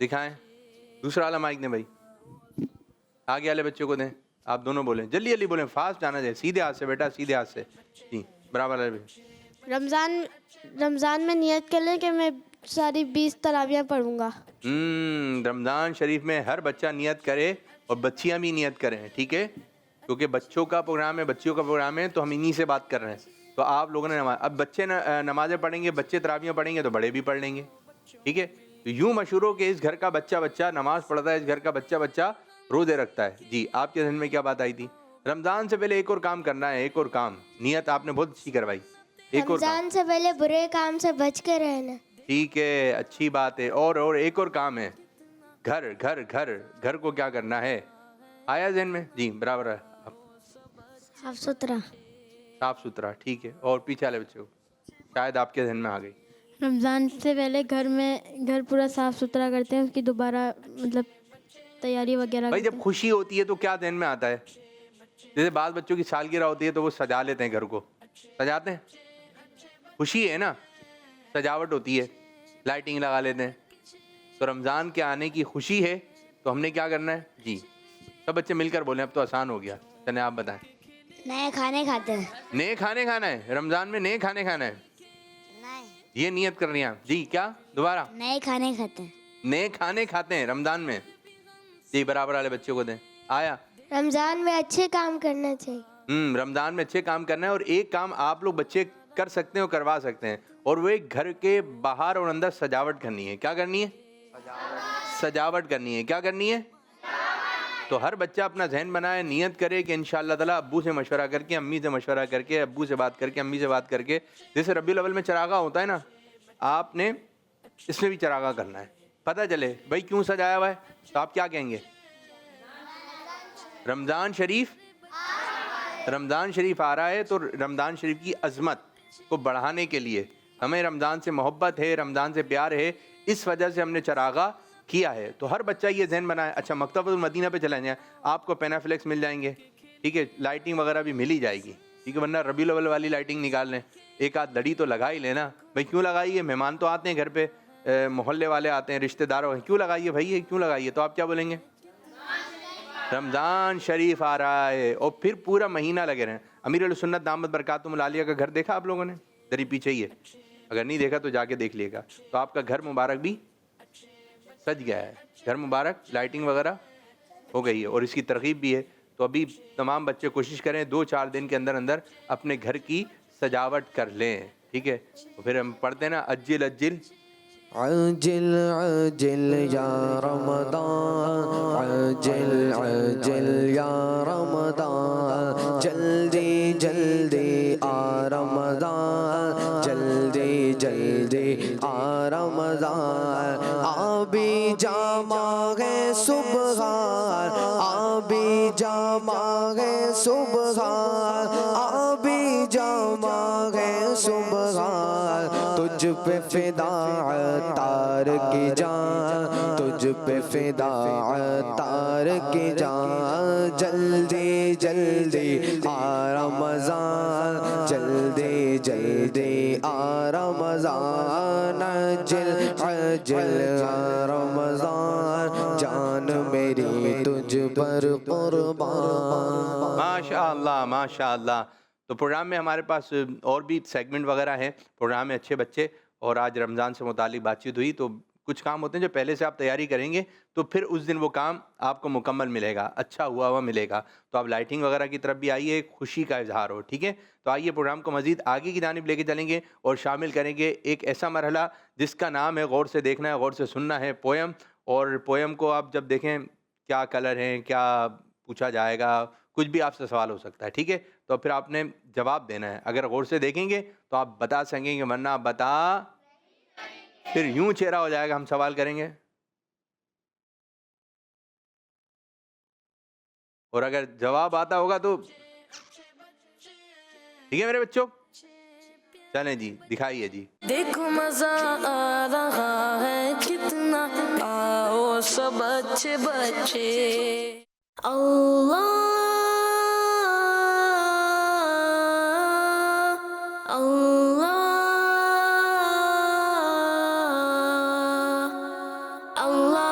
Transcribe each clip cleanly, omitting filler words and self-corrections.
دکھائیں, دوسرا والا مائک دیں بھائی, آگے والے بچوں کو دیں, آپ دونوں بولیں, جلدی جلدی بولیں, فاسٹ جانا چاہیے, سیدھے ہاتھ سے بیٹا, سیدھے ہاتھ سے. جی برابر والے بھی. رمضان میں نیت کر لیں کہ میں ساری 20 تراویح پڑھوں گا. رمضان شریف میں ہر بچہ نیت کرے اور بچیاں بھی نیت کریں, ٹھیک ہے, کیونکہ بچوں کا پروگرام ہے, بچیوں کا پروگرام ہے, تو ہم انہی سے بات کر رہے ہیں. تو آپ لوگوں نے اب بچے نمازیں پڑھیں گے, بچے تراویح پڑھیں گے تو بڑے بھی پڑھ لیں گے, ٹھیک ہے. تو یوں مشہور ہو کہ اس گھر کا بچہ نماز پڑھتا ہے, اس گھر کا بچہ روزے رکھتا ہے. جی آپ کے ذہن میں کیا بات آئی تھی؟ رمضان سے پہلے ایک اور کام کرنا ہے, ایک اور کام, نیت آپ نے بہت اچھی کروائی, ایک اور کام. رمضان سے پہلے برے کام سے بچ کے رہنا. ٹھیک ہے, اچھی بات ہے. اور ایک اور کام ہے, گھر کو کیا کرنا ہے, آیا ذہن میں؟ جی برابر ہے, صاف ستھرا. صاف ستھرا, ٹھیک ہے. اور پیچھے والے بچے کو شاید آپ کے ذہن میں آ گئی. رمضان سے پہلے گھر پورا صاف ستھرا کرتے ہیں, اس کی دوبارہ مطلب تیاری وغیرہ بھائی کرتے جب ہیں. خوشی ہوتی ہے تو کیا ذہن میں آتا ہے؟ جیسے بعض بچوں کی سالگرہ ہوتی ہے تو وہ سجا لیتے ہیں, گھر کو سجاتے ہیں, خوشی ہے نا, سجاوٹ ہوتی ہے, لائٹنگ لگا لیتے ہیں. تو رمضان کے آنے کی خوشی ہے تو ہم نے کیا کرنا ہے؟ جی سب بچے مل کر بولیں, اب تو آسان ہو گیا. چلیں آپ بتائیں. نئے کھانے کھاتے ہیں. نئے کھانے کھانا ہے رمضان میں, نئے کھانے کھانا ہے, یہ نیت کرنی ہے. جی کیا دوبارہ؟ نئے کھانے کھاتے ہیں. نئے کھانے کھاتے ہیں رمضان میں. جی برابر والے بچوں کو دیں. آیا رمضان میں اچھے کام کرنا چاہیے. رمضان میں اچھے کام کرنا ہے. اور ایک کام آپ لوگ بچے کر سکتے ہیں اور کروا سکتے ہیں, اور وہ ایک گھر کے باہر اور اندر سجاوٹ کرنی ہے. کیا کرنی ہے؟ سجاوٹ کرنی ہے. کیا کرنی ہے؟ تو ہر بچہ اپنا ذہن بنائے, نیت کرے کہ انشاءاللہ تعالیٰ ابو سے مشورہ کر کے, امی سے مشورہ کر کے, ابو سے بات کر کے, امی سے بات کر کے, جیسے ربیع الاول میں چراغا ہوتا ہے نا, آپ نے اس میں بھی چراغا کرنا ہے. پتہ چلے بھائی کیوں سجایا ہوا ہے, تو آپ کیا کہیں گے؟ رمضان شریف آ رہا ہے, تو رمضان شریف کی عظمت کو بڑھانے کے لیے ہمیں رمضان سے محبت ہے, رمضان سے پیار ہے, اس وجہ سے ہم نے چراغا کیا ہے. تو ہر بچہ یہ ذہن بنائے. اچھا مکتبۃ المدینہ پہ چلائیں جائیں, آپ کو پینافلیکس مل جائیں گے, ٹھیک ہے, لائٹنگ وغیرہ بھی مل ہی جائے گی, ٹھیک ہے, ورنہ ربیع الاول والی لائٹنگ نکال لیں, ایک آدھ لڑی تو لگا ہی لینا. بھائی کیوں لگائیے, مہمان تو آتے ہیں گھر پہ, محلے والے آتے ہیں, رشتہ دار, کیوں لگائیے بھائی, کیوں لگائیے؟ تو آپ کیا بولیں گے؟ رمضان شریف آ رہا ہے, اور پھر پورا مہینہ لگے رہیں. امیر السنت دامت برکاتہم العالیہ کا گھر دیکھا آپ لوگوں نے؟ ادھر پیچھے ہی ہے, اگر نہیں دیکھا تو جا کے دیکھ لیے گا. تو آپ کا گھر مبارک بھی سج گیا ہے, گھر مبارک, لائٹنگ وغیرہ ہو گئی ہے, اور اس کی ترغیب بھی ہے. تو ابھی تمام بچے کوشش کریں 2-4 دن کے اندر اندر اپنے گھر کی سجاوٹ کر لیں, ٹھیک ہے. تو پھر ہم پڑھتے ہیں نا, عجل عجل عجل عجل یا رمضان, عجل عجل یا رمضان, جلدی جلدی آ رمضان, جلدی جلدی آ رمضان. آبی جامع ہے سبحان, آبی جامع ہے سبحان, آبی جامع ہے سبحان. تجھ پہ فدا تار کی جان, تجھ پہ فدا تار کی جان. جلدی جلدی آ رمضان, جلدی جلدی آ رمضان, عجل عجل آ رمضان, جان میری تجھ پر قربان. ماشاء اللہ ماشاء اللہ. تو پروگرام میں ہمارے پاس اور بھی سیگمنٹ وغیرہ ہیں پروگرام میں, اچھے بچے, اور آج رمضان سے متعلق بات چیت ہوئی. تو کچھ کام ہوتے ہیں جو پہلے سے آپ تیاری کریں گے تو پھر اس دن وہ کام آپ کو مکمل ملے گا, اچھا ہوا ملے گا. تو آپ لائٹنگ وغیرہ کی طرف بھی آئیے, خوشی کا اظہار ہو, ٹھیک ہے. تو آئیے پروگرام کو مزید آگے کی جانب لے کے چلیں گے اور شامل کریں گے ایک ایسا مرحلہ جس کا نام ہے غور سے دیکھنا ہے, غور سے سننا ہے, پویم. اور پویم کو آپ جب دیکھیں کیا کلر ہیں, کیا پوچھا جائے گا, کچھ بھی آپ سے سوال ہو سکتا ہے, ٹھیک ہے. تو پھر آپ نے جواب دینا ہے. اگر غور سے دیکھیں گے تو آپ بتا سکیں گے, ورنہ آپ بتا پھر یوں چہرہ ہو جائے گا, ہم سوال کریں گے اور اگر جواب آتا ہوگا تو ٹھیک ہے میرے بچوں. چلیں جی دکھائیے جی. دیکھو مزہ آ رہا ہے کتنا, آؤ سب اچھے بچے. اللہ اللہ اللہ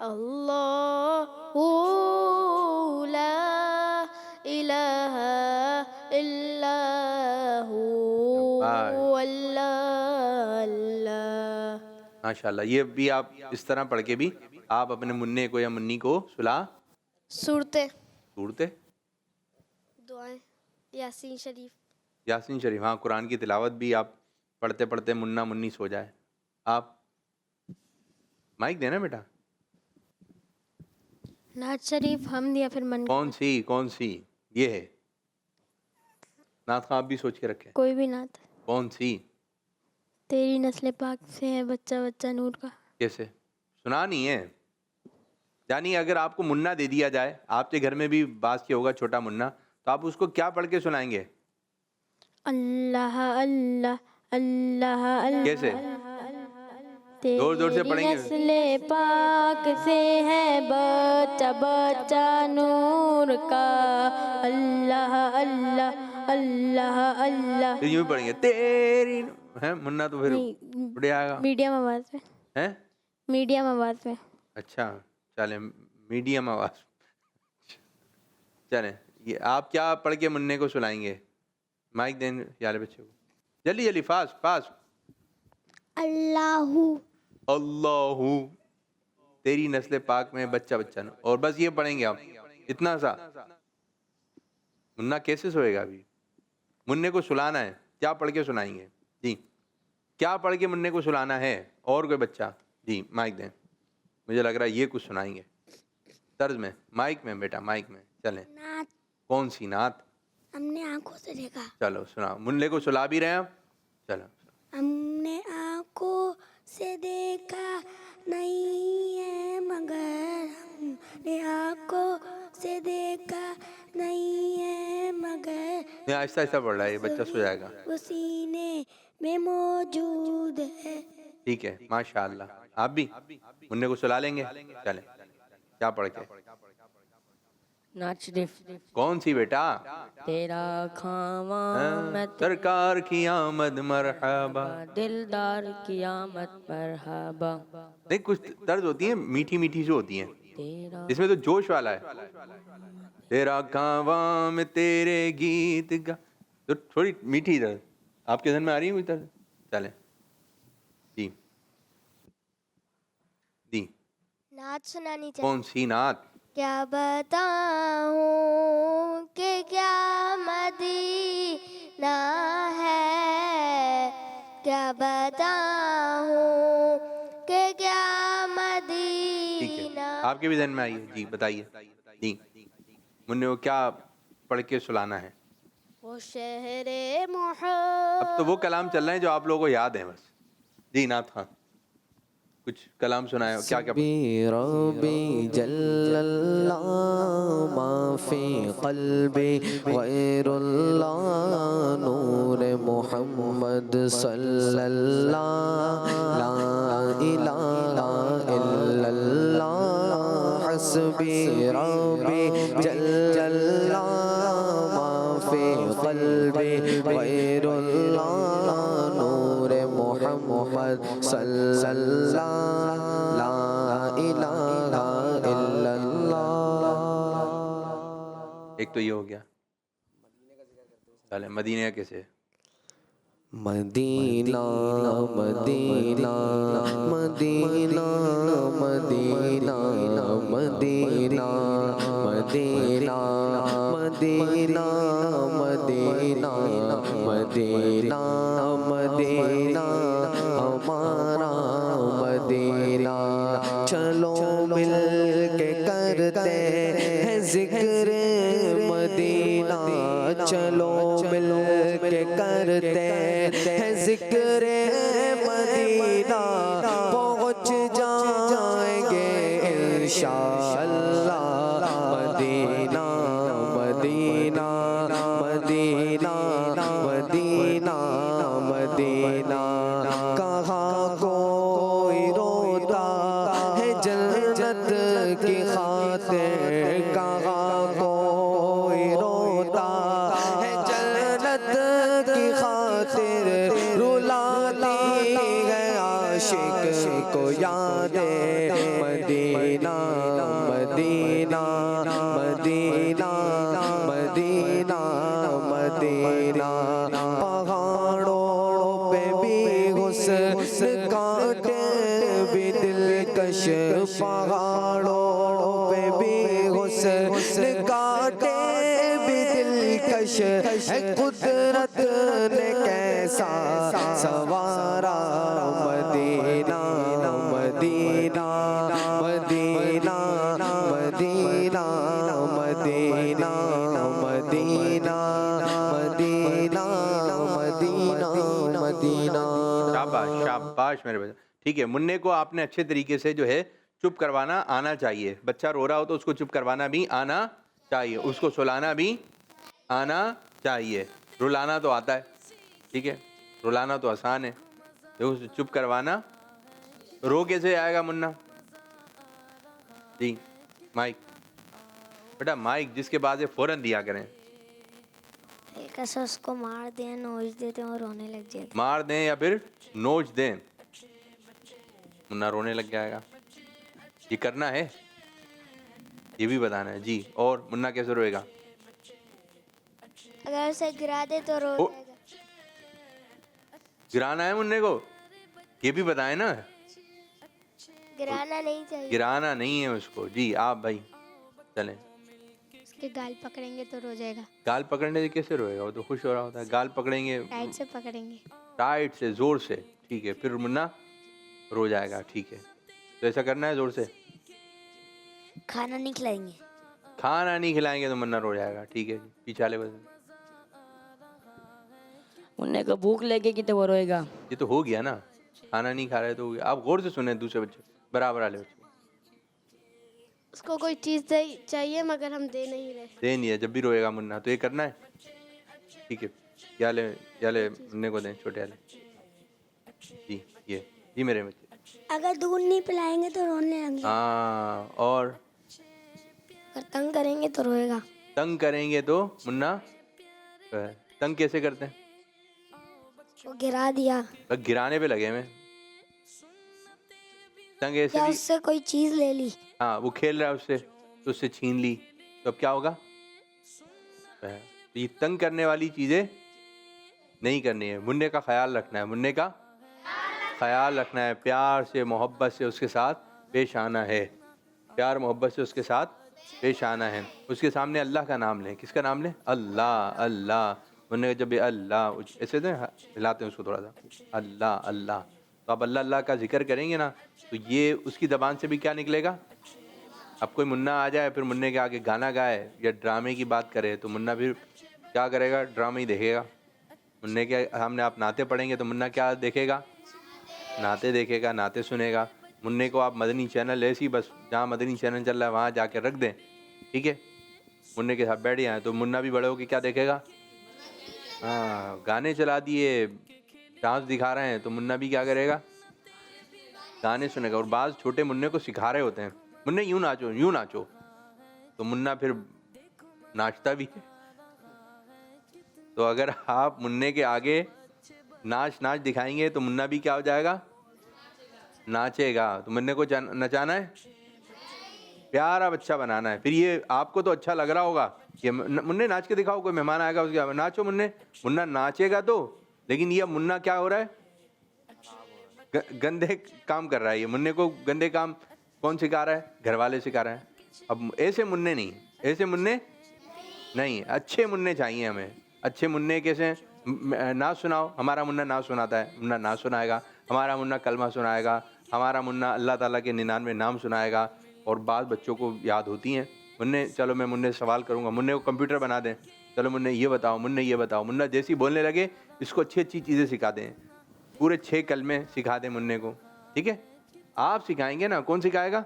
اللہ لا الہ الا ہو اللہ اللہ. ماشاءاللہ. یہ بھی آپ اس طرح پڑھ کے بھی آپ اپنے منع کو یا منی کو سلا صورتیں صورتیں دعائیں یاسین شریف. یاسین شریف. ہاں قرآن کی تلاوت بھی آپ پڑھتے پڑھتے منا منی سو جائے. آپ مائک دینا بیٹا. نعت شریف حمد یا پھر من کون سی یہ ہے نعت خواہ؟ آپ بھی سوچ کے رکھیں کوئی بھی نعت. کون سی. تیری نسل پاک سے ہے بچہ بچہ نور کا. کیسے سنا نہیں ہے؟ یعنی اگر آپ کو منا دے دیا جائے، آپ کے گھر میں بھی باز کیا ہوگا چھوٹا منا، تو آپ اس کو کیا پڑھ کے سنائیں گے؟ اللہ اللہ اللہ اللہ. کیسے؟ زور سے پڑھیں گے. نسل پاک سے ہے بچہ بچہ نور کا. اللہ اللہ اللہ اللہ. یوں پڑھیں گے تیری ہے منا تو پھر اڑ آئے گا. میڈیم آواز میں. ہیں؟ میڈیم آواز میں. اچھا چلیں میڈیم آواز. چلیں یہ آپ کیا پڑھ کے منع کو سنائیں گے؟ مائک دیں یارے بچے کو. جلدی جلدی فاسٹ. اللہ اللہ تیری نسل پاک میں بچہ بچہ نو. اور بس یہ پڑھیں گے آپ اتنا سا. منا کیسے سوئے گا؟ ابھی منع کو سلانا ہے، کیا پڑھ کے سنائیں گے؟ جی کیا پڑھ کے منع کو سلانا ہے؟ اور کوئی بچہ؟ جی مائک دیں. مجھے لگ رہا ہے یہ کچھ سنائیں گے طرز میں. مائک میں بیٹا مائک میں. چلیں نعت کون سی نعت؟ ہم نے آنکھوں سے دیکھا. چلو سنا. منع کو سلا بھی رہے ہیں آپ. چلو ہم نے آنکھوں سے دیکھا نہیں ہے مگر ہم نے آنکھوں سے دیکھا نہیں ہے مگر یہ آہستہ آہستہ پڑھ رہا ہے، یہ بچہ سو جائے گا. وہ سینے میں موجود ہے. ٹھیک ہے ماشاء اللہ. آپ بھی منع کو سلا لیں گے. چلیں کیا پڑھ کے؟ نعت شریف. کون سی بیٹا؟ تیرا کھاواں میں سرکار کی آمد مرحبا. دلدار کی آمد مرحبا. نہیں کچھ طرز ہوتی ہیں میٹھی میٹھی جو ہوتی ہیں، تیرا اس میں تو جوش والا ہے. تیرا کھاواں میں تیرے گیت گا، تو تھوڑی میٹھی طرز آپ کے ذہن میں آ رہی ہے کوئی طرز؟ چلیں جی جی. نعت سنانی چاہیے. کون سی نعت؟ کیا بتاؤں کہ کیا مدینہ ہے. کیا بتاؤں کہ کیا ٹھیک ہے مدینہ. آپ کے بھی ذہن میں آئیے. جی بتائیے. جی منع کو کیا پڑھ کے سلانا ہے؟ وہ شہر محب. اب تو وہ کلام چل رہے ہیں جو آپ لوگوں کو یاد ہیں بس. جی نعت خان کچھ کلام سنائے. کیا کیا بی ربی جل اللہ ما فی قلبی غیر اللہ نور محمد صلی اللہ لا الہ الا اللہ حسبی ربی جل اللہ ما فی قلبی غیر اللہ نور محمد صلی اللہ لا الہ الا اللہ. ایک تو یہ ہو گیا. چلیں مدینہ کیسے؟ مدینہ مدینہ مدینہ مدینہ مدینہ مدینہ مدینہ مدینہ مدینہ مدینہ ہمارا مدینہ. چلو مل کے کرتے ہیں ذکر مدینہ. چلو مل کے کرتے ہیں ذکر مدینہ. پہنچ جائیں گے انشاءاللہ مدینہ مدینہ مدینہ مدینہ مدینہ. کہاں کوئی روتا ہے جنت کی خاطر. کہاں کوئی روتا ہے جنت کی خاطر. رلاتی ہے عاشق کو یاد مدینہ حسن کاٹے بھی دلکش پہاڑوں پہ بھی حسن کاٹے بھی دلکش ہے قدرت نے کیسا سوارا مدینہ مدینہ مدینہ مدینہ مدینہ مدینہ مدینہ مدینہ مدینہ. شاباش شاباش میرے بچے. ٹھیک ہے, منع کو آپ نے اچھے طریقے سے جو ہے چپ کروانا آنا چاہیے. بچہ رو رہا ہو تو اس کو چپ کروانا بھی آنا چاہیے, اس کو سلانا بھی آنا چاہیے. رلانا تو آتا ہے, ٹھیک ہے, رلانا تو آسان ہے, چپ کروانا. رو کیسے آئے گا منا؟ جی مائک بیٹا, مائک جس کے بعد فوراً دیا کریں. ایک ایسا اس کو مار دیں, نوچ دیتے ہیں اور رونے لگ جاتے. مار دیں یا پھر نوچ دیں, منا رونے لگ جائے گا. یہ کرنا ہے, یہ بھی بتانا ہے. جی, اور منا کیسے روئے گا؟ اگر اسے گرا دے تو رو جائے گا. گرانا ہے منع کو, یہ بھی بتائیں نا. گرانا نہیں چاہیے. گرانا نہیں ہے اس کو. جی آپ بھائی چلیں. اس کے گال پکڑیں گے تو رو جائے گا. گال پکڑنے سے کیسے روئے گا؟ وہ تو خوش ہو رہا ہوتا ہے. گال پکڑیں گے ٹائٹ سے پکڑیں گے. ٹائٹ سے, زور سے, ٹھیک ہے, پھر منا رو جائے گا. ٹھیک ہے, تو ایسا کرنا ہے زور سے. کھانا نہیں کھلائیں گے. کھانا نہیں کھلائیں گے تو منا رو جائے گا. ٹھیک ہے جی, پیچھے والے بس. منع کو بھوک لگے گی تو وہ روئے گا. یہ تو ہو گیا نا, کھانا نہیں کھا رہے تو ہو گیا. آپ غور سے سنیں دوسرے بچے, برابر والے بچے. اس کو کوئی چیز چاہیے مگر ہم دے نہیں رہے. دے نہیں ہے, جب بھی روئے گا منا تو یہ کرنا ہے. ٹھیک ہے, یا لے منع کو دیں, چھوٹے والے. جی یہ, جی میرے بچے. اگر دودھ نہیں پلائیں گے تو رونے لگیں گے. ہاں, اور اگر تنگ کریں گے تو روئے گا. تنگ کریں گے تو منا, تنگ کیسے کرتے ہیں؟ وہ گرا دیا بس گرانے پہ لگے میں. تنگ ایسے یا بھی, اس سے کوئی چیز لے لی. ہاں وہ کھیل رہا ہے اس سے تو اس سے چھین لی, تو اب کیا ہوگا؟ یہ تنگ کرنے والی چیزیں نہیں کرنی ہے. منع کا خیال رکھنا ہے, منع کا خیال رکھنا ہے. پیار سے محبت سے اس کے ساتھ پیش آنا ہے. پیار محبت سے اس کے ساتھ پیش آنا ہے. اس کے سامنے اللہ کا نام لیں. کس کا نام لیں؟ اللہ اللہ. منع کا جب اللہ ایسے ہلاتے ہیں اس کو تھوڑا سا, اللہ اللہ, تو آپ اللہ اللہ کا ذکر کریں گے نا تو یہ اس کی زبان سے بھی کیا نکلے گا. اب کوئی منا آ جائے پھر منع کے آگے گانا گائے یا ڈرامے کی بات کرے تو منا پھر کیا کرے گا؟ ڈرامے ہی دیکھے گا. منع کے سامنے آپ نعتیں پڑھیں گے تو منا کیا دیکھے گا؟ نعتیں دیکھے گا, نعتیں سنے گا. منع کو آپ مدنی چینل ایسی بس جہاں مدنی چینل چل رہا ہے وہاں جا کے رکھ دیں, ٹھیک ہے, منع کے ساتھ بیٹھ جائیں تو منا بھی بڑے ہو کے کیا دیکھے گا؟ ہاں, گانے چلا دیے, ڈانس دکھا رہے ہیں تو منا بھی کیا کرے گا؟ گانے سنے گا. اور بعض چھوٹے منع کو سکھا رہے ہوتے ہیں, منع یوں ناچو یوں ناچو, تو منا پھر ناچتا بھی ہے. تو اگر آپ منع کے آگے ناچ دکھائیں گے تو منا بھی کیا ہو جائے گا؟ ناچے گا. تو منع کو نچانا ہے, پیارا بچہ بنانا ہے. پھر یہ آپ کو تو اچھا لگ رہا ہوگا کہ منع ناچ کے دکھاؤ, کوئی مہمان آئے گا اس کے ناچو منع, منا ناچے گا تو, لیکن یہ منا کیا ہو رہا ہے؟ گندے کام کر رہا ہے. یہ منع کو گندے کام کون سکھا رہا ہے؟ گھر والے سکھا رہے ہیں. اب ایسے منع نہیں, ایسے منع نہیں, اچھے منع چاہیے ہمیں. اچھے منع کیسے ہیں؟ نعت سناؤ, ہمارا منا نعت سناتا ہے, منا نعت سنائے گا. ہمارا منا کلمہ سنائے گا. ہمارا منا اللہ تعالیٰ کے 99 نام سنائے گا. اور بعض بچوں کو یاد ہوتی ہیں. منع چلو میں منع سوال کروں گا, منع کو کمپیوٹر بنا دیں, چلو منع یہ بتاؤ, منع یہ بتاؤ. منع جیسی بولنے لگے اس کو اچھی اچھی چیزیں سکھا دیں, پورے 6 کلمے سکھا دیں منع کو, ٹھیک ہے. آپ سکھائیں گے نا, کون سکھائے گا؟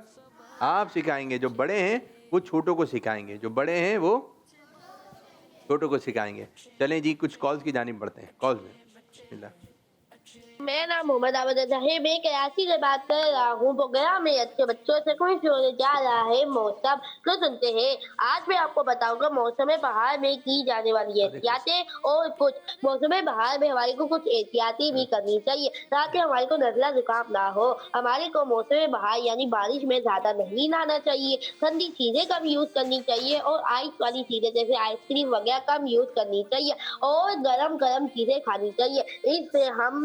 آپ سکھائیں گے. جو بڑے ہیں وہ چھوٹوں کو سکھائیں گے, جو بڑے ہیں وہ چھوٹوں کو سکھائیں گے. چلیں جی کچھ کالز کی جانب بڑھتے ہیں. کالز میں بسم اللہ. میرا نام محمد عابد ہے, میں کراچی سے بات کر رہا ہوں. پروگرام میں اچھے بچوں سے خوش ہونے جا رہا ہے موسم تو سنتے ہیں. آج میں آپ کو بتاؤں گا موسم بہار میں کی جانے والی احتیاطیں اور کچھ موسم بہار میں ہمارے کو کچھ احتیاطی بھی کرنی چاہیے تاکہ ہمارے کو نزلہ زکام نہ ہو. ہمارے کو موسم بہار یعنی بارش میں زیادہ نہیں نہانا چاہیے, ٹھنڈی چیزیں کم یوز کرنی چاہیے اور آئس والی چیزیں جیسے آئس کریم وغیرہ کم یوز کرنی چاہیے اور گرم چیزیں کھانی چاہیے. اس سے ہم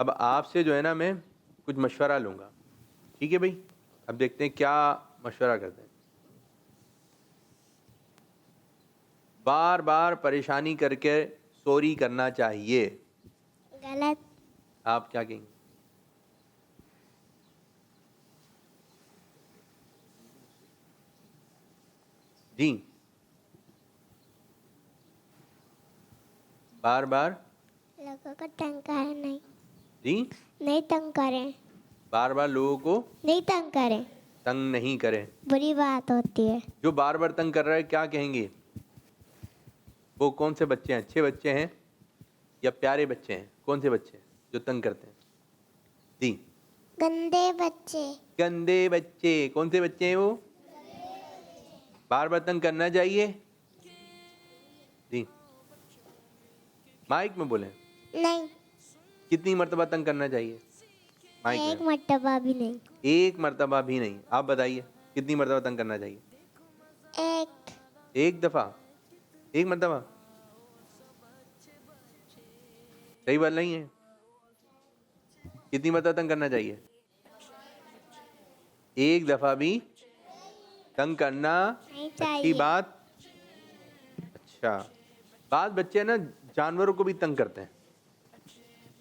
اب آپ سے جو ہے نا میں کچھ مشورہ لوں گا, ٹھیک ہے بھائی؟ اب دیکھتے ہیں کیا مشورہ کرتے ہیں. بار بار پریشانی کر کے سوری کرنا چاہیے. غلط. آپ کیا کہیں گے؟ جی بار بار لوگوں کو تنگ کریں نہیں. جی نہیں تنگ کریں. بار بار لوگوں کو نہیں تنگ کریں. تنگ نہیں کریں. بری بات ہوتی ہے. جو بار بار تنگ کر رہا ہے کیا کہیں گے؟ وہ کون سے بچے ہیں؟ اچھے بچے ہیں یا پیارے بچے ہیں؟ کون سے بچے ہیں جو تنگ کرتے ہیں؟ جی گندے بچے. گندے بچے. کون سے بچے ہیں وہ؟ بار بار تنگ کرنا چاہیے. جی مائک میں بولیں. نہیں. کتنی مرتبہ تنگ کرنا چاہیے؟ مائک ایک میں. مرتبہ بھی نہیں. ایک مرتبہ بھی نہیں. آپ بتائیے کتنی مرتبہ تنگ کرنا چاہیے؟ ایک. ایک دفعہ. ایک مرتبہ. صحیح بات نہیں ہے. کتنی مرتبہ تنگ کرنا چاہیے؟ ایک دفعہ بھی تنگ کرنا نہیں اچھی چاہیے. بات. اچھا بعض بچے نا جانوروں کو بھی تنگ کرتے ہیں,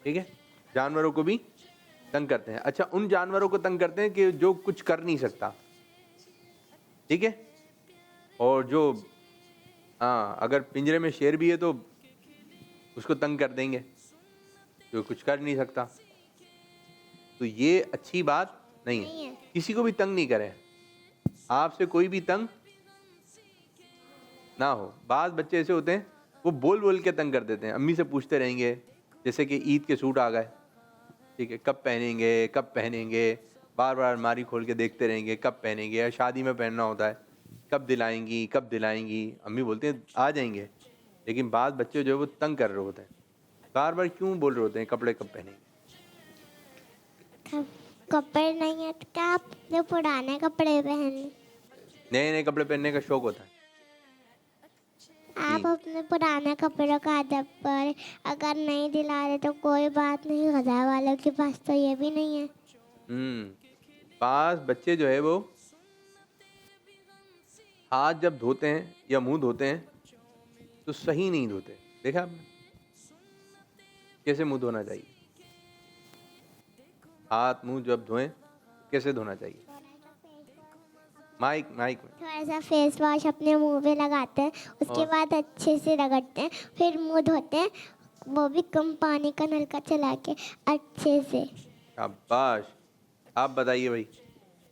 ٹھیک ہے؟ جانوروں کو بھی تنگ کرتے ہیں. اچھا ان جانوروں کو تنگ کرتے ہیں کہ جو کچھ کر نہیں سکتا, ٹھیک ہے؟ اور جو اگر پنجرے میں شیر بھی ہے تو اس کو تنگ کر دیں گے, جو کچھ کر نہیں سکتا. تو یہ اچھی بات نہیں ہے. کسی کو بھی تنگ نہیں کریں. آپ سے کوئی بھی تنگ نہ ہو. بعض بچے ایسے ہوتے ہیں وہ بول بول کے تنگ کر دیتے ہیں. امی سے پوچھتے رہیں گے, جیسے کہ عید کے سوٹ آ گئے, ٹھیک ہے, کب پہنیں گے کب پہنیں گے, بار بار الماری کھول کے دیکھتے رہیں گے کب پہنیں گے, یا شادی میں پہننا ہوتا ہے کب دلائیں گی کب دلائیں گی. امی بولتے ہیں آ جائیں گے, لیکن بعض بچے جو ہے وہ تنگ کر رہے ہوتے ہیں, بار بار کیوں بول رہے ہوتے ہیں کپڑے کب پہنیں گے. کپڑے نہیں ہے تو کیا آپ نے پرانے کپڑے پہنے. نئے نئے کپڑے پہننے کا شوق ہوتا ہے. آپ اپنے پرانے کپڑوں کا ادب پر اگر نہیں دلا رہے تو کوئی بات نہیں. غذا والوں کے پاس تو یہ بھی نہیں ہے. بعض بچے جو ہے وہ ہاتھ جب دھوتے ہیں یا منہ دھوتے ہیں تو صحیح نہیں دھوتے. دیکھا آپ نے کیسے منہ دھونا چاہیے؟ ہاتھ منہ جب دھوئیں کیسے دھونا چاہیے؟ مائک میں. تھوڑا سا فیس واش اپنے منہ پہ لگاتے ہیں, اس کے بعد اچھے سے رگڑتے ہیں, پھر منہ دھوتے ہیں, وہ بھی کم پانی کا نلکا چلا کے اچھے سے. شاباش. آپ بتائیے بھائی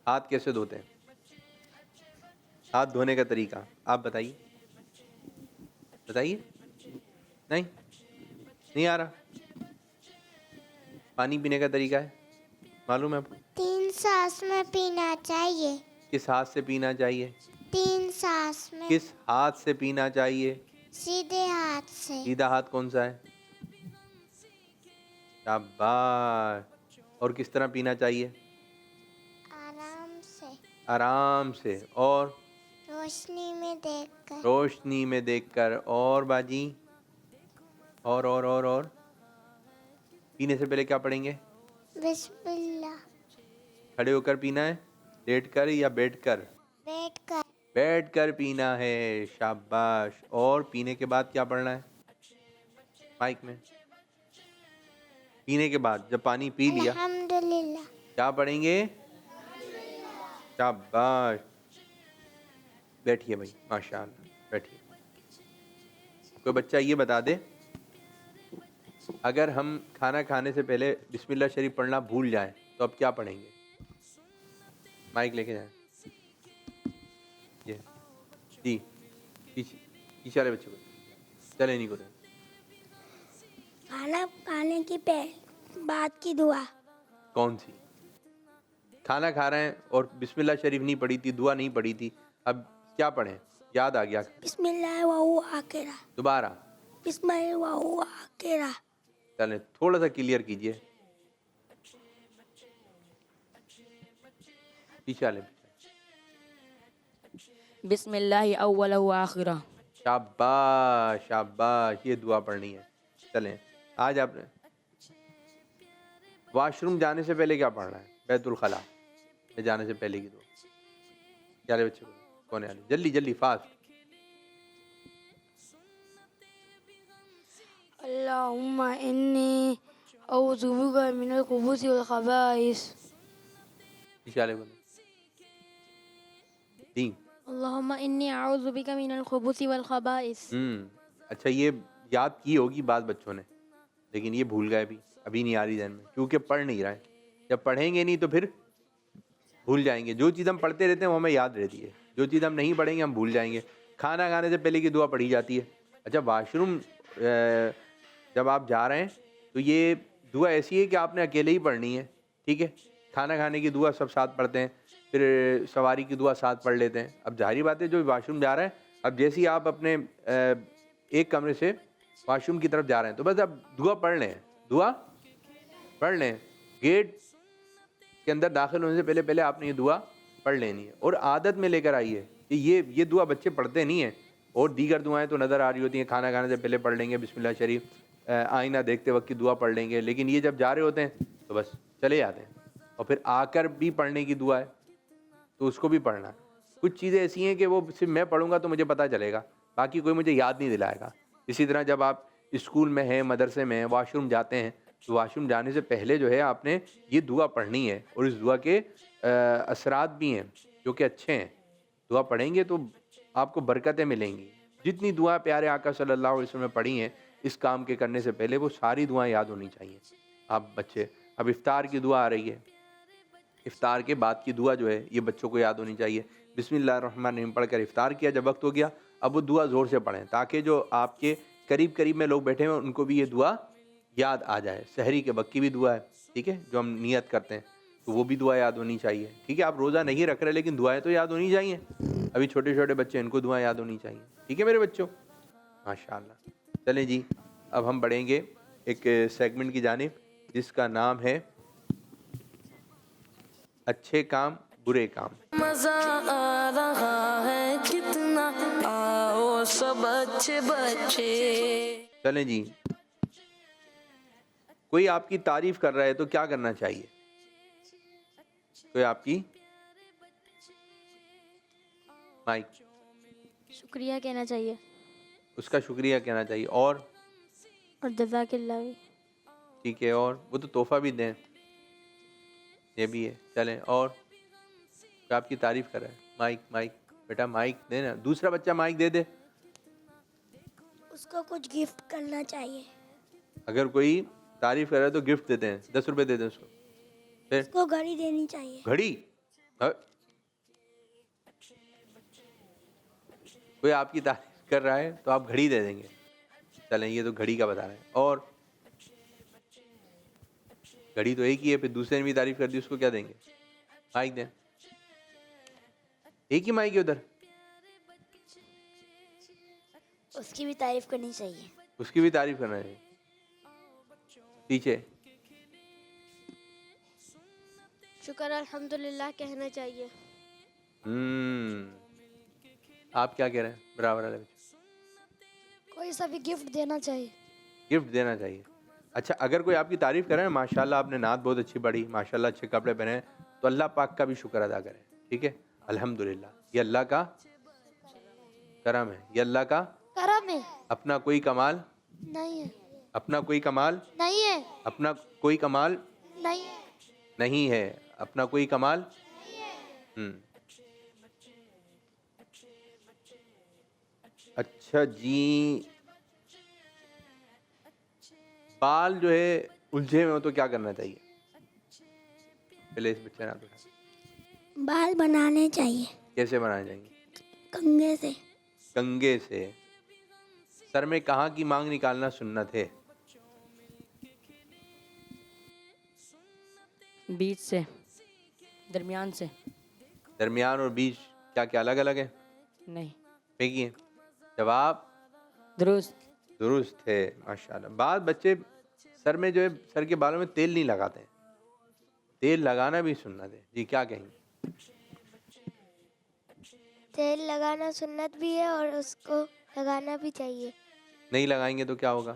ہاتھ کیسے دھوتے ہیں؟ ہاتھ دھونے کا طریقہ آپ بتائیے. بتائیے. نہیں آ رہا. پانی پینے کا طریقہ ہے معلوم ہے آپ کو؟ 3 سانس میں پینا چاہیے. کس ہاتھ سے پینا چاہیے؟ 3 سانس میں. کس ہاتھ سے پینا چاہیے؟ سیدھے ہاتھ سے. سیدھا ہاتھ کون سا ہے؟ شاباش. اور کس طرح پینا چاہیے؟ آرام سے. آرام سے. اور روشنی میں دیکھ کر. روشنی میں دیکھ کر. اور باجی اور پینے سے پہلے کیا پڑھیں گے؟ بسم اللہ. کھڑے ہو کر پینا ہے, لیٹ کر یا بیٹھ کر؟ بیٹھ کر. بیٹھ کر پینا ہے. شاباش. اور پینے کے بعد کیا پڑھنا ہے؟ مائک میں. پینے کے بعد جب پانی پی لیا الحمدللہ. کیا پڑھیں گے؟ شاباش. بیٹھیے بھائی ماشاء اللہ بیٹھیے. کوئی بچہ یہ بتا دے اگر ہم کھانا کھانے سے پہلے بسم اللہ شریف پڑھنا بھول جائیں تو اب کیا پڑھیں گے؟ مائک لے کے جائیں. جی پیچھے والے بچے کو چلے نہیں کو دیں. کھانا کھانے کی بعد کی دعا. کون سی؟ کھانا کھا رہے ہیں اور بسم اللہ شریف نہیں پڑھی تھی, دعا نہیں پڑھی تھی, اب کیا پڑھیں؟ یاد آ گیا. بسم اللہ و آخرہ. دوبارہ بسم اللہ و آخرہ. چلیں تھوڑا سا کلیئر کیجئے. پیچھے والے. بسم اللہ اول و آخرہ. شاباش شاباش. یہ دعا پڑھنی ہے. چلیں آج آپ نے واش روم جانے سے پہلے کیا پڑھنا ہے؟ بیت الخلا میں جانے سے پہلے کی دعا. پیارے بچے کون ہے؟ جلدی جلدی فاسٹ. اللهم إني أعوذ بك من الخبث والخبائث. اشارے بولے. تین. اللهم إني أعوذ بك من الخبث والخبائث. اچھا یہ یاد کی ہوگی بعض بچوں نے لیکن یہ بھول گئے ابھی نہیں آ رہی ذہن میں کیونکہ پڑھ نہیں رہے. جب پڑھیں گے نہیں تو پھر بھول جائیں گے. جو چیز ہم پڑھتے رہتے ہیں وہ ہمیں یاد رہتی ہے, جو چیز ہم نہیں پڑھیں گے ہم بھول جائیں گے. کھانا کھانے سے پہلے کی دعا پڑھی جاتی ہے. اچھا واش روم جب آپ جا رہے ہیں تو یہ دعا ایسی ہے کہ آپ نے اکیلے ہی پڑھنی ہے, ٹھیک ہے. کھانا کھانے کی دعا سب ساتھ پڑھتے ہیں, پھر سواری کی دعا ساتھ پڑھ لیتے ہیں. اب ظاہری بات ہے جو واش روم جا رہے ہیں, اب جیسے ہی آپ اپنے ایک کمرے سے واش روم کی طرف جا رہے ہیں تو بس اب دعا پڑھ لیں, دعا پڑھ لیں. گیٹ کے اندر داخل ہونے سے پہلے آپ نے یہ دعا پڑھ لینی ہے. اور عادت میں لے کر آئیے کہ یہ دعا بچے پڑھتے نہیں ہیں, اور دیگر دعائیں تو نظر آ رہی ہوتی ہیں. کھانا کھانے سے پہلے پڑھ لیں گے بسم اللہ شریف, آئینہ دیکھتے وقت کی دعا پڑھ لیں گے, لیکن یہ جب جا رہے ہوتے ہیں تو بس چلے جاتے ہیں. اور پھر آ کر بھی پڑھنے کی دعا ہے تو اس کو بھی پڑھنا ہے. کچھ چیزیں ایسی ہیں کہ وہ صرف میں پڑھوں گا تو مجھے پتہ چلے گا, باقی کوئی مجھے یاد نہیں دلائے گا. اسی طرح جب آپ اسکول میں ہیں, مدرسے میں ہیں, واش روم جاتے ہیں تو واش روم جانے سے پہلے جو ہے آپ نے یہ دعا پڑھنی ہے. اور اس دعا کے اثرات بھی ہیں جو کہ اچھے ہیں. دعا پڑھیں گے تو آپ کو برکتیں ملیں گی. جتنی دعا پیارے آقا صلی اللہ علیہ وسلم نے پڑھی ہیں اس کام کے کرنے سے پہلے, وہ ساری دعائیں یاد ہونی چاہیے. آپ بچے, اب افطار کی دعا آ رہی ہے, افطار کے بعد کی دعا جو ہے یہ بچوں کو یاد ہونی چاہیے. بسم اللہ الرحمن الرحیم پڑھ کر افطار کیا, جب وقت ہو گیا اب وہ دعا زور سے پڑھیں تاکہ جو آپ کے قریب میں لوگ بیٹھے ہیں ان کو بھی یہ دعا یاد آ جائے. سحری کے وقت کی بھی دعا ہے, ٹھیک ہے, جو ہم نیت کرتے ہیں تو وہ بھی دعا یاد ہونی چاہیے. ٹھیک ہے, آپ روزہ نہیں رکھ رہے لیکن دعائیں تو یاد ہونی چاہیے. ابھی چھوٹے چھوٹے بچے ان کو دعائیں یاد ہونی چاہیے. ٹھیک ہے میرے بچوں, ماشاء اللہ. چلیں جی, اب ہم بڑھیں گے ایک سیگمنٹ کی جانب جس کا نام ہے اچھے کام برے کام. مزہ آ رہا ہے کتنا, آؤ سب اچھے بچے. چلیں جی, کوئی آپ کی تعریف کر رہا ہے تو کیا کرنا چاہیے؟ کوئی آپ کی مائک, شکریہ کہنا چاہیے اس کا شکریہ کہنا چاہیے. اور جزاک اللہ بھی. ٹھیک ہے, اور وہ تو تحفہ بھی دیں, یہ بھی ہے. چلیں, اور کوئی آپ کی تعریف کر رہا ہے؟ مائک بیٹا مائک دے نا, دوسرا بچہ مائک دے دے. اس کو کچھ گفٹ کرنا چاہیے. اگر کوئی تعریف کر رہا ہے تو گفٹ دیتے ہیں, 10 روپے دے دیں اس کو. پھر اس کو گھڑی دینی چاہیے. گھڑی, کوئی آپ کی تعریف کر رہا ہے تو آپ گھڑی دے دیں گے. چلیں, یہ تو گھڑی کا بتا رہے ہیں. اور گھڑی تو ایک ہی ہے, پھر دوسرے نے بھی تعریف کر دی اس کو کیا دیں گے؟ مائک دیں, ایک ہی مائک ہے ادھر. اس کی بھی تعریف کرنی چاہیے. اس کی بھی تعریف کرنا چاہیے. پیچھے شکر الحمدللہ کہنا چاہیے. آپ کیا کہہ رہے ہیں؟ برابر ہے, کوئی سا بھی گفٹ دینا چاہیے. گفٹ دینا چاہیے. اچھا, اگر کوئی آپ کی تعریف کرے, ماشاءاللہ آپ نے نعت بہت اچھی پڑھی, ماشاءاللہ اچھے کپڑے پہنے, تو اللہ پاک کا بھی شکر ادا کریں. ٹھیک ہے, الحمدللہ, یہ اللہ کا کرم ہے, یہ اللہ کا کرم ہے. اپنا کوئی کمال نہیں ہے. اپنا کوئی کمال نہیں ہے. اپنا کوئی کمال نہیں ہے. نہیں ہے. اپنا کوئی کمال. اچھا جی, بال جو ہے الجھے ہوئے ہو تو کیا کرنا چاہیے؟ پہلے اس بچے نے بال بنانے چاہیے. کیسے بنانے چاہیے؟ کنگھے سے. کنگھے سے. سر میں کہاں کی مانگ نکالنا سنت ہے؟ بیچ سے, درمیان سے. درمیان اور بیچ کیا کیا الگ الگ ہے؟ نہیں, ایک ہی ہے. جواب درست ہے, ماشاءاللہ. بعض بچے سر میں جو ہے سر کے بالوں میں تیل نہیں لگاتے ہیں, تیل لگانا بھی سنت ہے. جی کیا کہیں گے؟ تیل لگانا سنت بھی ہے اور اس کو لگانا بھی چاہیے. نہیں لگائیں گے تو کیا ہوگا؟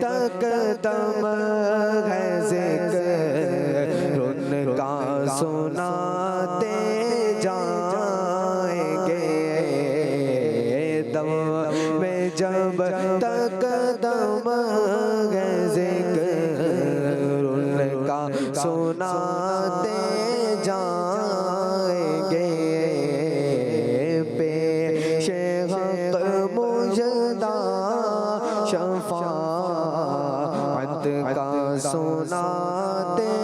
تک دم ہے ذکر ان کا سناتے جائیں گے، دم میں جب تک دم ہے ذکر ان کا سناتے جائیں گے، پیش حق مجدہ شفاعت کا سناتے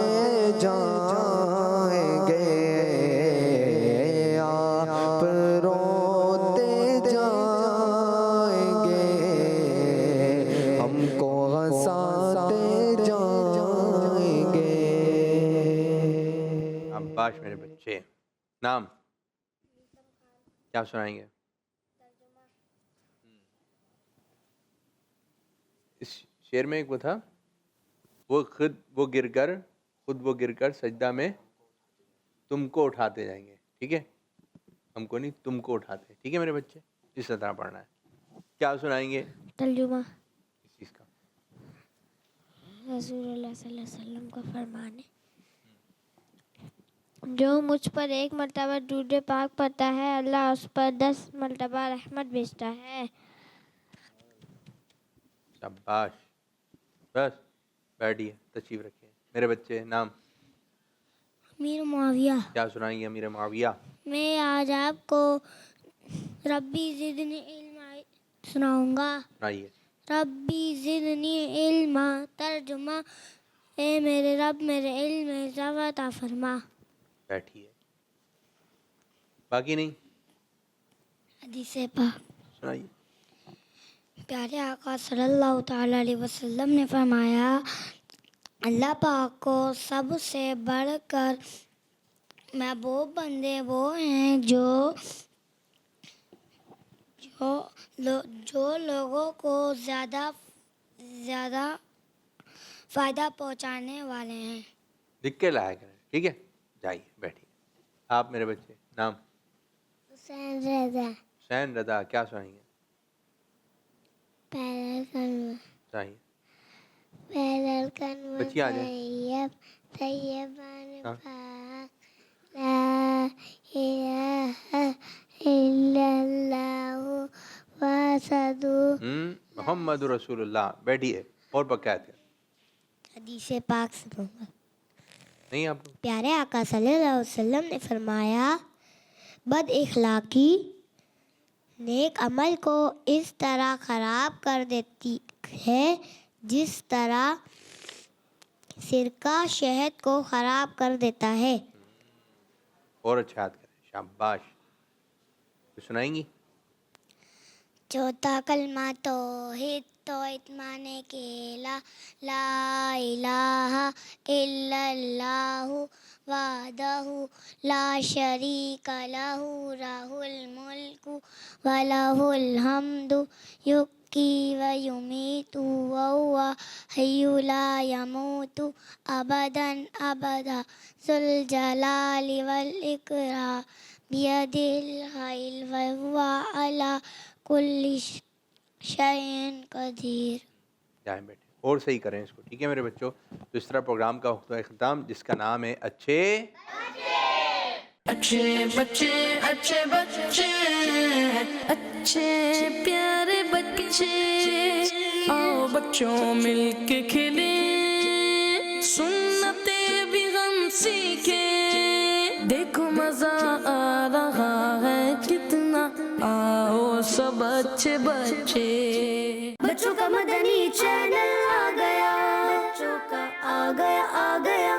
جائیں گے، آپ روتے جائیں گے، ہم کو ہنساتے جائیں گے۔ شاباش میرے بچے، نام کیا سنائیں گے؟ اس شعر میں ایک وہ تھا، وہ گر کر سجدہ میں تم کو اٹھاتے جائیں گے، ٹھیک ہے، ہم کو نہیں، تم کو اٹھاتے، ٹھیک ہے میرے بچے، اس طرح پڑھنا ہے۔ کیا سنائیں گے ترجمہ۔ اس چیز کا؟ رسول اللہ صلی اللہ علیہ وسلم کا فرمان ہے، جو مجھ پر ایک مرتبہ درود پاک پڑھتا ہے اللہ اس پر 10 مرتبہ رحمت بھیجتا ہے۔ شاباش، بس بیٹھیے، تشریف رکھیں میرے بچے، نام امیر معاویہ۔ کیا سنائیں گے امیر معاویہ؟ میں آج آپ کو ربی زدنی علم سناؤں گا۔ سنائیے۔ ربی زدنی علم، ترجمہ، اے میرے رب میرے علم میں اضافہ عطا فرما۔ بیٹھیے، باقی نہیں حدیث پاک سنائیے۔ پیارے آقا صلی اللہ تعالیٰ علیہ وسلم نے فرمایا، اللہ پاک کو سب سے بڑھ کر محبوب بندے وہ ہیں جو لوگوں کو زیادہ فائدہ پہنچانے والے ہیں۔ لکھ کے لایا کریں، ٹھیک ہے، جائیے بیٹھیے۔ آپ میرے بچے، نام حسین رضا۔ حسین رضا، کیا سنائیں گے؟ پیرل کنو چاہیے پیرل کنو بچی آ جائیں۔ طیبان ہاں۔ پاک لا الہ الا اللہ واسدو محمد رسول اللہ۔ بیٹھیے اور بقیات حدیث پاک سنوں گا۔ نہیں آپ کو؟ پیارے آقا صلی اللہ علیہ وسلم نے فرمایا، بد اخلاقی نیک عمل کو اس طرح خراب کر دیتی ہے جس طرح سرکہ شہد کو خراب کر دیتا ہے۔ اور اچھا یاد کریں، شاباش۔ تو سنائیں گی؟ چوتھا کلمہ توحید، توحید مانے کے لا الہ الا اللہ وحدہ لا شریک لہ لہ الملک ولہ الحمد یحیی و یمیت وہو حی لا یموت ابدا ابدا ذو الجلال والاکرام بیدہ الخیر وہو علی کل شیء قدیر۔ جائیں بیٹھے اور صحیح کریں اس کو، ٹھیک ہے میرے بچوں۔ تو اس طرح پروگرام کا خطبہ اختتام جس کا نام ہے اچھے اچھے بچے، اچھے بچے، اچھے پیارے بچے، آؤ بچوں مل کے کھلیں، سنتیں بھی ہم سیکھیں، دیکھو مزہ آ رہا ہے کتنا، آؤ سب اچھے بچے۔ بچوں کا مدنی چینل آ گیا، بچوں کا آ گیا